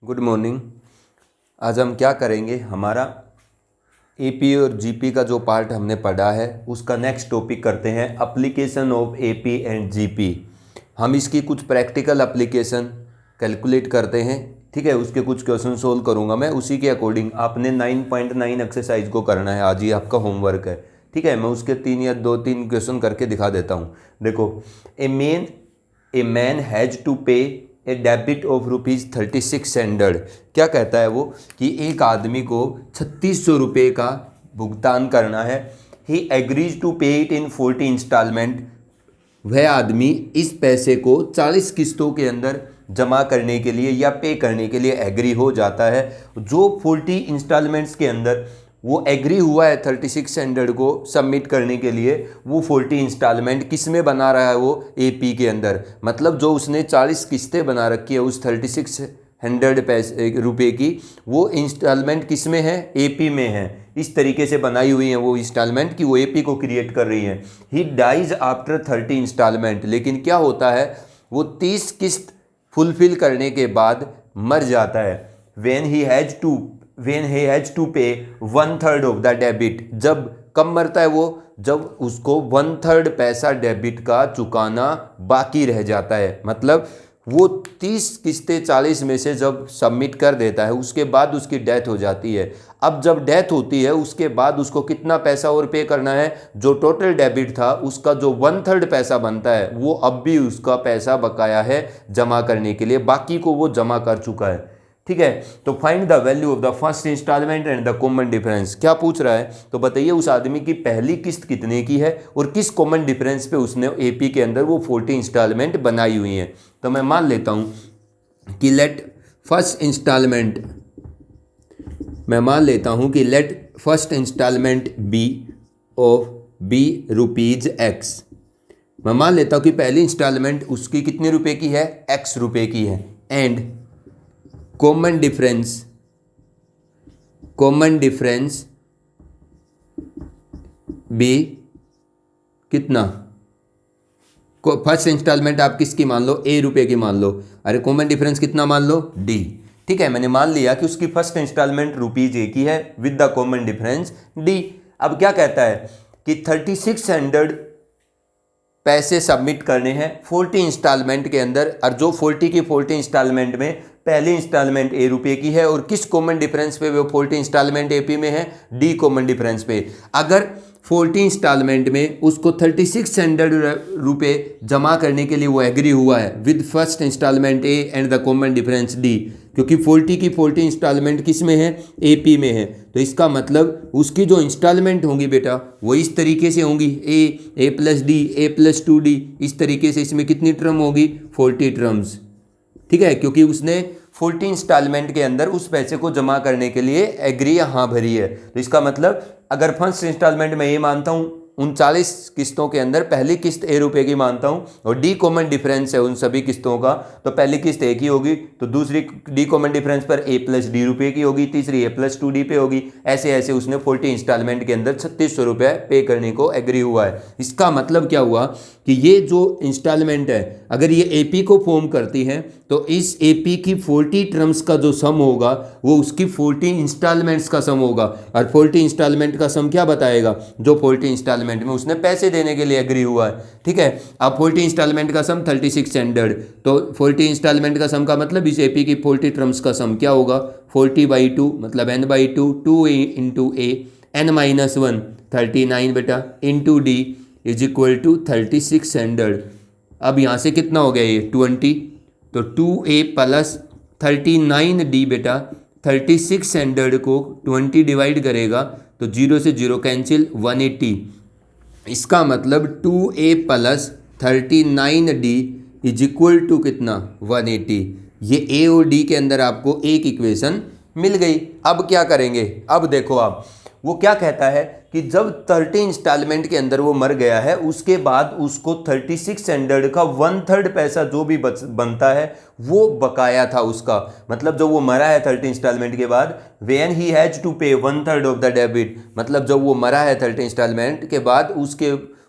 Good morning. आज हम क्या करेंगे, हमारा एपी और जीपी का जो पार्ट हमने पढ़ा है उसका नेक्स्ट टॉपिक करते हैं, application of AP and GP. हम इसकी कुछ प्रैक्टिकल एप्लीकेशन कैलकुलेट करते हैं, ठीक है। उसके कुछ क्वेश्चन सोल्व करूंगा मैं, उसी के अकॉर्डिंग आपने 9.9 एक्सरसाइज को करना है। आज ही आपका होमवर्क है, ठीक है। मैं उसके 3 या 2-3 क्वेश्चन करके दिखा देता हूँ। देखो, ए मैन हैज टू पे ए डेबिट ऑफ ₹3600। क्या कहता है वो कि एक आदमी को 3600 रुपये का भुगतान करना है। ही एग्रीज टू पे इट इन 40 इंस्टॉलमेंट। वह आदमी इस पैसे को 40 किस्तों के अंदर जमा करने के लिए या पे करने के लिए एग्री हो जाता है। जो 40 इंस्टॉलमेंट्स के अंदर वो एग्री हुआ है 3600 को सबमिट करने के लिए, वो 40 इंस्टॉलमेंट किस में बना रहा है, वो एपी के अंदर। मतलब जो उसने 40 किस्तें बना रखी है उस 3600 पैसे रुपये की, वो इंस्टॉलमेंट किस में है, एपी में है। इस तरीके से बनाई हुई है वो इंस्टॉलमेंट कि वो एपी को क्रिएट कर रही है। He dies after 30 instalment. लेकिन क्या होता है, वो 30 किस्त फुलफिल करने के बाद मर जाता है। व्हेन ही हैज टू पे 1/3 ऑफ द डेबिट। जब कब मरता है वो, जब उसको 1/3 पैसा डेबिट का चुकाना बाकी रह जाता है। मतलब वो 30 किस्तें 40 में से जब सबमिट कर देता है, उसके बाद उसकी डेथ हो जाती है। अब जब डेथ होती है उसके बाद उसको कितना पैसा और पे करना है, जो टोटल डेबिट था उसका जो 1/3 पैसा बनता है वो अब भी उसका पैसा बकाया है जमा करने के लिए, बाकी को वो जमा कर चुका है, ठीक है। तो find the value of the first instalment and the common difference. क्या पूछ रहा है, तो बताइए उस आदमी की पहली किस्त कितने की है और किस कॉमन डिफरेंस पे उसने एपी के अंदर वो 40 इंस्टॉलमेंट बनाई हुई है। तो मैं मान लेता हूं कि let first instalment be of B rupees X. मैं मान लेता हूं कि पहली इंस्टॉलमेंट उसकी कितने रुपए की है, एक्स रुपए की है। एंड कॉमन डिफरेंस बी कितना, फर्स्ट इंस्टॉलमेंट आप किसकी मान लो, ए रुपए की मान लो। अरे कॉमन डिफरेंस कितना मान लो, डी, ठीक है। मैंने मान लिया कि उसकी फर्स्ट इंस्टॉलमेंट रुपीज ए की है with the common difference D. अब क्या कहता है कि 3600 पैसे सबमिट करने हैं 40 इंस्टॉलमेंट के अंदर, और जो 40 की 40 इंस्टॉलमेंट में पहली इंस्टॉलमेंट ए रुपए की है और किस कॉमन डिफरेंस पे वो 40 इंस्टॉलमेंट एपी में है, डी कॉमन डिफरेंस पे। अगर 40 इंस्टॉलमेंट में उसको 3600 रुपये जमा करने के लिए वो एग्री हुआ है with first instalment A and the common difference D, क्योंकि 40 की 40 इंस्टॉलमेंट किस में है, एपी में है। तो इसका मतलब उसकी जो इंस्टॉलमेंट होंगी बेटा वो इस तरीके से होंगी, ए प्लस डी, ए प्लस 2D। इस तरीके से इसमें कितनी टर्म होगी, 40 टर्म्स, ठीक है। क्योंकि उसने 40 इंस्टॉलमेंट के अंदर उस पैसे को जमा करने के लिए एग्री या हाँ भरी है। तो इसका मतलब अगर फर्स्ट इंस्टॉलमेंट में ये मानता हूँ 39 किस्तों के अंदर पहली किस्त ए रुपए की मानता हूँ और डी कॉमन डिफरेंस है उन सभी किस्तों का, तो पहली किस्त ए की होगी तो दूसरी डी कॉमन डिफरेंस पर ए प्लस डी रुपये की होगी, तीसरी ए प्लस 2D पे होगी। ऐसे ऐसे उसने 40 इंस्टॉलमेंट के अंदर 3600 रुपये पे करने को एग्री हुआ है। इसका मतलब क्या हुआ कि ये जो इंस्टॉलमेंट है अगर ये एपी को फॉर्म करती है तो इस एपी की 40 टर्म्स का जो सम होगा वो उसकी 40 इंस्टॉलमेंट्स का सम होगा। और 40 इंस्टॉलमेंट का सम क्या बताएगा, जो 40 इंस्टॉलमेंट में उसने पैसे देने के लिए एग्री हुआ है, ठीक है। अब 40 इंस्टॉलमेंट का सम 3600, तो 40 इंस्टॉलमेंट का सम का मतलब इस एपी की 40 टर्म्स का सम क्या होगा, 40/2 मतलब n/2, 2 इंटू ए, n-1 39 बेटा into D is equal to 3600। अब यहाँ से कितना हो गया ये 20, तो 2a प्लस 39d बेटा 3600 को 20 डिवाइड करेगा तो 0 से 0 कैंसिल, 180। इसका मतलब 2a plus 39d is equal to कितना, 180। ये a और d के अंदर आपको एक इक्वेशन मिल गई। अब क्या करेंगे, अब देखो आप वो क्या कहता है कि जब 30 इंस्टॉलमेंट के अंदर वो मर गया है उसके बाद उसको 3600 का 1/3 पैसा जो भी बनता है वो बकाया था उसका। मतलब जब वो मरा है 30 इंस्टॉलमेंट के बाद, व्हेन ही हैज टू पे 1/3 ऑफ द डेबिट, मतलब जब वो मरा है 30 इंस्टॉलमेंट के बाद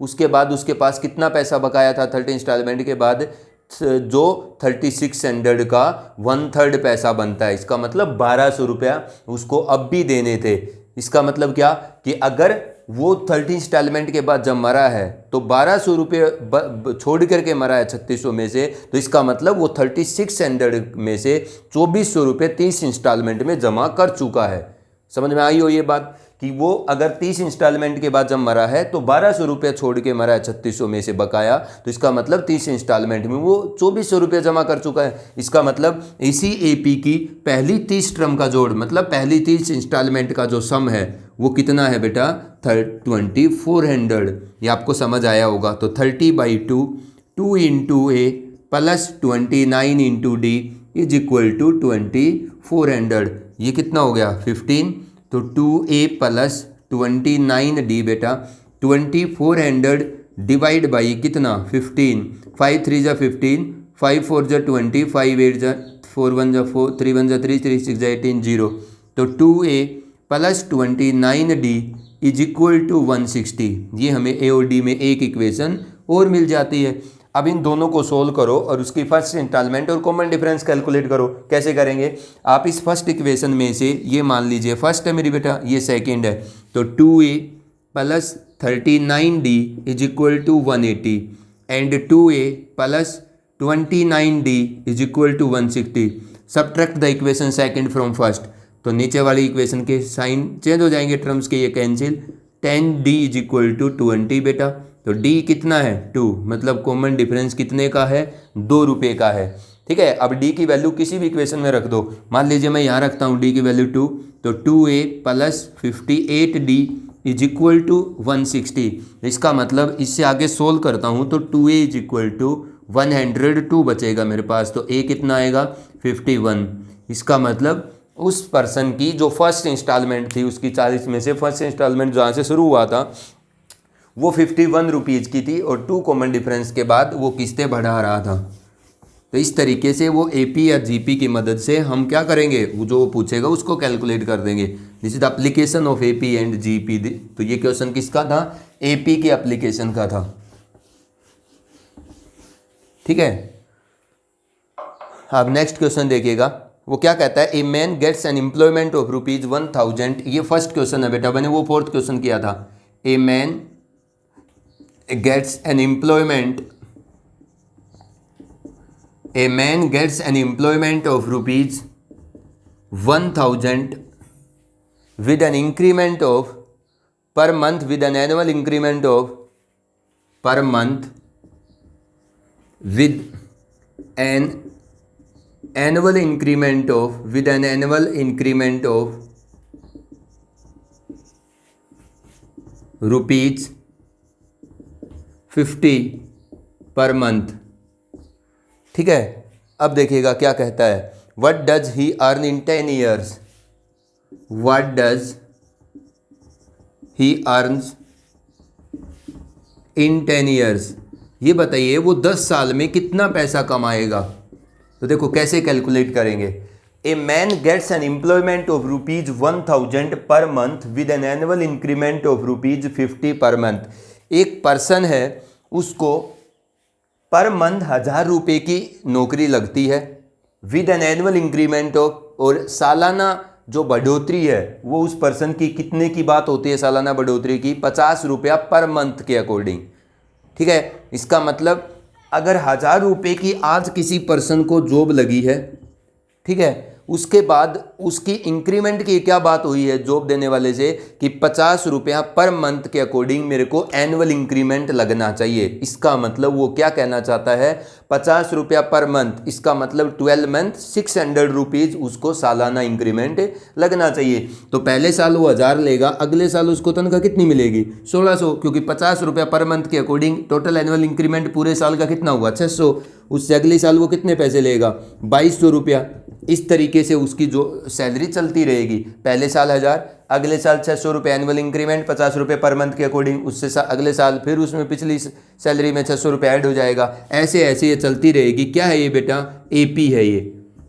उसके बाद उसके पास कितना पैसा बकाया था 30 इंस्टॉलमेंट के बाद, जो 3600 का 1/3 पैसा बनता है। इसका मतलब 1200 रुपया उसको अब भी देने थे। इसका मतलब क्या कि अगर वो 30 इंस्टॉलमेंट के बाद जब मरा है तो 1200 रुपये छोड़ करके मरा है 3600 में से, तो इसका मतलब वो 3600 में से 2400 रुपये 30 इंस्टॉलमेंट में जमा कर चुका है। समझ में आई हो ये बात कि वो अगर 30 इंस्टॉलमेंट के बाद जब मरा है तो 1200 रुपये छोड़ के मरा है 3600 में से बकाया, तो इसका मतलब 30 इंस्टॉलमेंट में वो 2400 रुपये जमा कर चुका है। इसका मतलब इसी एपी की पहली 30 टर्म का जोड़, मतलब पहली 30 इंस्टॉलमेंट का जो सम है वो कितना है बेटा 2400। ये आपको समझ आया होगा। तो 30/2 2 into A plus 29 into D is equal to 2400। ये कितना हो गया 15। तो 2a प्लस 29d बेटा 2400 डिवाइड बाई कितना 15। 5 3 जा 15, 5 4 जा 20, 5 8 जा 4 1 जा 4, 3 1 जा 3, 3 6 जा 18 0। तो 2a plus 29d is equal to 160। ये हमें ए और डी में एक इक्वेशन और मिल जाती है। अब इन दोनों को सोल्व करो और उसकी फर्स्ट इंस्टॉलमेंट और कॉमन डिफरेंस कैलकुलेट करो। कैसे करेंगे? आप इस फर्स्ट इक्वेशन में से ये मान लीजिए फर्स्ट है मेरी बेटा, ये सेकंड है, तो 2a plus 39d is equal to 180 and 2a plus 29d is equal to 160। Subtract the equation second from first. तो नीचे वाली इक्वेशन के साइन चेंज हो जाएंगे, टर्म्स के ये cancel. 10d is equal to 20 बेटा। तो d कितना है 2, मतलब कॉमन डिफरेंस कितने का है 2 रुपये का है। ठीक है, अब d की वैल्यू किसी भी इक्वेशन में रख दो। मान लीजिए मैं यहाँ रखता हूँ d की वैल्यू 2, तो 2a plus 58d is equal to 160। इसका मतलब इससे आगे सोल्व करता हूँ तो 2a इज इक्वल टू 102 बचेगा मेरे पास। तो a कितना आएगा 51। इसका मतलब उस पर्सन की जो फर्स्ट इंस्टॉलमेंट थी उसकी 40 में से फर्स्ट इंस्टॉलमेंट जहाँ से शुरू हुआ था वो 51 रुपीज़ की थी और 2 कॉमन डिफरेंस के बाद वो किस्तें बढ़ा रहा था। तो इस तरीके से वो एपी या जीपी की मदद से हम क्या करेंगे, वो जो पूछेगा उसको कैलकुलेट कर देंगे। This is the application of AP and GP. तो ये क्वेश्चन किसका था? एपी की एप्लीकेशन का था। ठीक है, अब नेक्स्ट क्वेश्चन देखिएगा, वो क्या कहता है? A man gets an employment of ₹1000। ये फर्स्ट क्वेश्चन है बेटा, मैंने वो फोर्थ क्वेश्चन किया था। A man gets an employment of ₹1000 with an increment of per month with an annual increment of per month with an annual increment of ₹50 per month. ठीक है, अब देखिएगा क्या कहता है। What does he earn in 10 years? What does he earns in 10 years? ये बताइए वो 10 साल में कितना पैसा कमाएगा। तो देखो कैसे कैलकुलेट करेंगे। A man gets an employment of ₹1000 per month with an annual increment of ₹50 per month. एक पर्सन है, उसको पर मंथ 1000 रुपये की नौकरी लगती है with an annual increment of, और सालाना जो बढ़ोतरी है वो उस पर्सन की कितने की बात होती है? सालाना बढ़ोतरी की 50 रुपया पर मंथ के अकॉर्डिंग। ठीक है, इसका मतलब अगर 1000 रुपये की आज किसी पर्सन को जॉब लगी है, ठीक है, उसके बाद उसकी इंक्रीमेंट की क्या बात हुई है जॉब देने वाले से कि 50 रुपया पर मंथ के अकॉर्डिंग मेरे को एनुअल इंक्रीमेंट लगना चाहिए। इसका मतलब वो क्या कहना चाहता है? 50 रुपया पर मंथ, इसका मतलब 12 मंथ 600 रुपीज़ उसको सालाना इंक्रीमेंट लगना चाहिए। तो पहले साल वो 1000 लेगा, अगले साल उसको तनख्वाह कितनी मिलेगी? 1600, क्योंकि 50 रुपया पर मंथ के अकॉर्डिंग टोटल एनुअल इंक्रीमेंट पूरे साल का कितना हुआ? 600। उससे अगले साल वो कितने पैसे लेगा? 2200 रुपया। इस तरीके से उसकी जो सैलरी चलती रहेगी, पहले साल 1000, अगले साल 600 रुपये एनुअल इंक्रीमेंट 50 रुपये पर मंथ के अकॉर्डिंग, उससे अगले साल फिर उसमें पिछली सैलरी में 600 रुपये ऐड हो जाएगा। ऐसे ऐसे ये चलती रहेगी। क्या है ये बेटा? एपी है ये,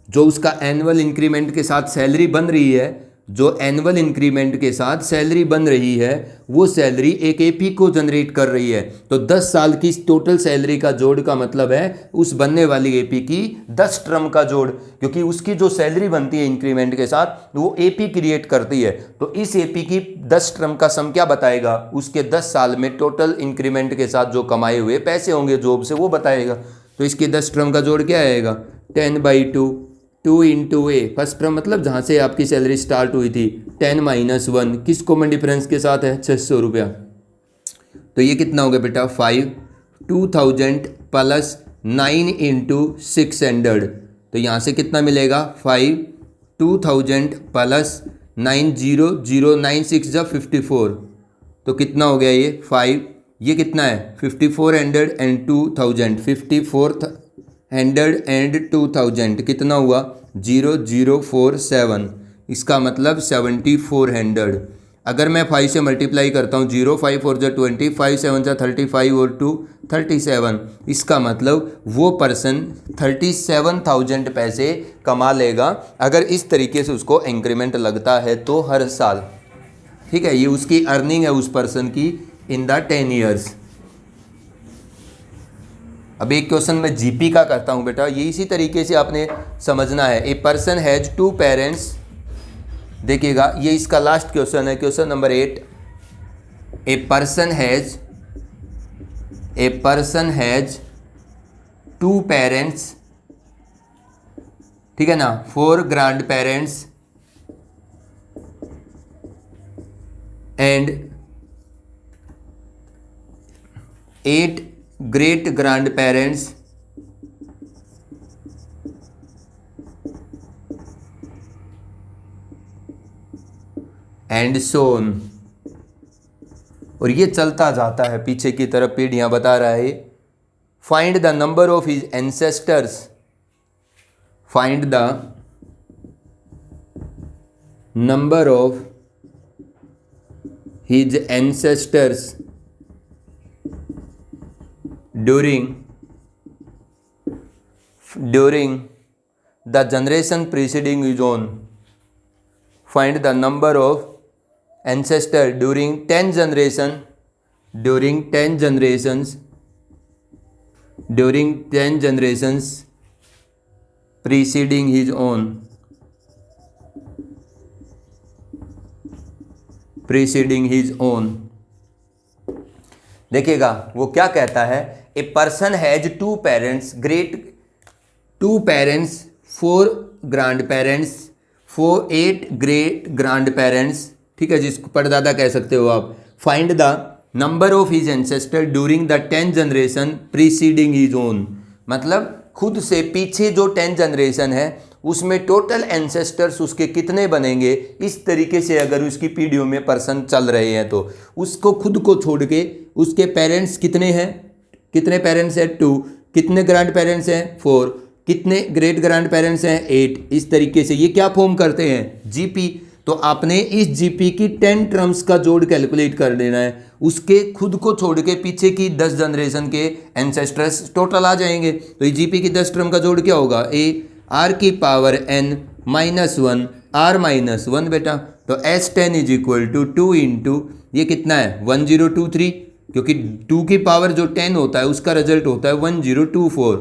जो उसका एनुअल इंक्रीमेंट के साथ सैलरी बन रही है, जो एनुअल इंक्रीमेंट के साथ सैलरी बन रही है वो सैलरी एक एपी को जनरेट कर रही है। तो 10 साल की टोटल सैलरी का जोड़ का मतलब है उस बनने वाली एपी की 10 टर्म का जोड़, क्योंकि उसकी जो सैलरी बनती है इंक्रीमेंट के साथ वो एपी क्रिएट करती है। तो इस एपी की 10 टर्म का सम क्या बताएगा, उसके 10 साल में टोटल इंक्रीमेंट के साथ जो कमाए हुए पैसे होंगे जॉब से वो बताएगा। तो इसके 10 टर्म का जोड़ क्या आएगा, 10/2, 2 इंटू ए, फर्स्ट टर्म मतलब जहाँ से आपकी सैलरी स्टार्ट हुई थी, 10 - 1 किस कॉमन डिफरेंस के साथ है, 600 रुपया। तो ये कितना हो गया बेटा 5, 2000 प्लस 9 इंटू 600। तो यहाँ से कितना मिलेगा 5, 2000 प्लस 9, 0 0 9 6 जा 54। तो कितना हो गया ये 5, ये कितना है 5400 एंड 2000, 5400 एंड 2000 कितना हुआ 0047, इसका मतलब 7400। अगर मैं 5 से मल्टीप्लाई करता हूँ 0 5 4 जा 20, 5 7 जा 35 और 2 37, इसका मतलब वो पर्सन 37,000 पैसे कमा लेगा अगर इस तरीके से उसको इंक्रीमेंट लगता है तो हर साल। ठीक है, ये उसकी अर्निंग है उस पर्सन की इन द 10 ईयर्स। अब एक क्वेश्चन मैं जीपी का करता हूं बेटा, ये इसी तरीके से आपने समझना है। ए पर्सन हैज 2 पेरेंट्स, देखिएगा ये इसका लास्ट क्वेश्चन है, question number 8। A person has 2 parents, ठीक है ना, 4 grand parents and 8 great grandparents and so on। और ये चलता जाता है पीछे की तरफ, पीढ़ियां बता रहा है। Find the number of his ancestors, find the number of his ancestors during the generation preceding his own। Find the number of ancestors during 10 generations preceding his own। देखिएगा वो क्या कहता है, a person has 2 parents, 4 grand parents, 8 great grand parents, ठीक है, जिसको परदादा कह सकते हो आप। Find the number of his ancestor during the 10 generation preceding his own, मतलब खुद से पीछे जो 10 जनरेशन है उसमें टोटल एंसेस्टर्स उसके कितने बनेंगे। इस तरीके से अगर उसकी पीढ़ियों में पर्सन चल रहे हैं तो उसको खुद को छोड़ के उसके पेरेंट्स कितने हैं, कितने पेरेंट्स हैं 2, कितने ग्रैंड पेरेंट्स हैं 4, कितने ग्रेट ग्रैंड पेरेंट्स हैं 8। इस तरीके से ये क्या फॉर्म करते हैं जीपी। तो आपने इस जीपी की 10 टर्म्स का जोड़ कैलकुलेट कर लेना है, उसके खुद को छोड़ के पीछे की 10 जनरेशन के एंसेस्टर्स टोटल आ जाएंगे। तो ये जीपी की 10 टर्म का जोड़ क्या होगा, ए आर की पावर n -1 r -1 बेटा। तो S10 is equal to 2 into ये कितना है 1023, क्योंकि 2 की पावर जो 10 होता है उसका रिजल्ट होता है 1024,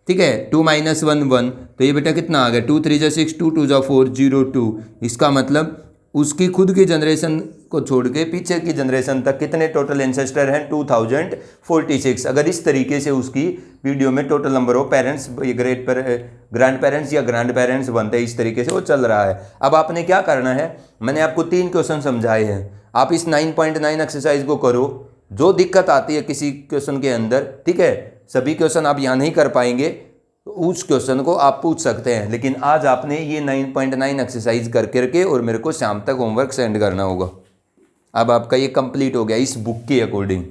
ठीक है। 2 - 1 1, तो ये बेटा कितना आ गया 2 3 जा 6, 2 2 जा 4 02। इसका मतलब उसकी खुद की जनरेशन को छोड़ के पीछे की जनरेशन तक कितने टोटल एंसेस्टर हैं 2046। अगर इस तरीके से उसकी वीडियो में total number of parents grand parents या ग्रैंड पेरेंट्स बनते हैं, इस तरीके से वो चल रहा है। अब आपने क्या करना है, मैंने आपको 3 क्वेश्चन समझाए हैं, आप इस 9.9 एक्सरसाइज को करो। जो दिक्कत आती है किसी क्वेश्चन के अंदर, ठीक है, सभी क्वेश्चन आप यहाँ नहीं कर पाएंगे तो उस क्वेश्चन को आप पूछ सकते हैं, लेकिन आज आपने ये 9.9 एक्सरसाइज करके और मेरे को शाम तक होमवर्क सेंड करना होगा। अब आपका ये कंप्लीट हो गया इस बुक के अकॉर्डिंग।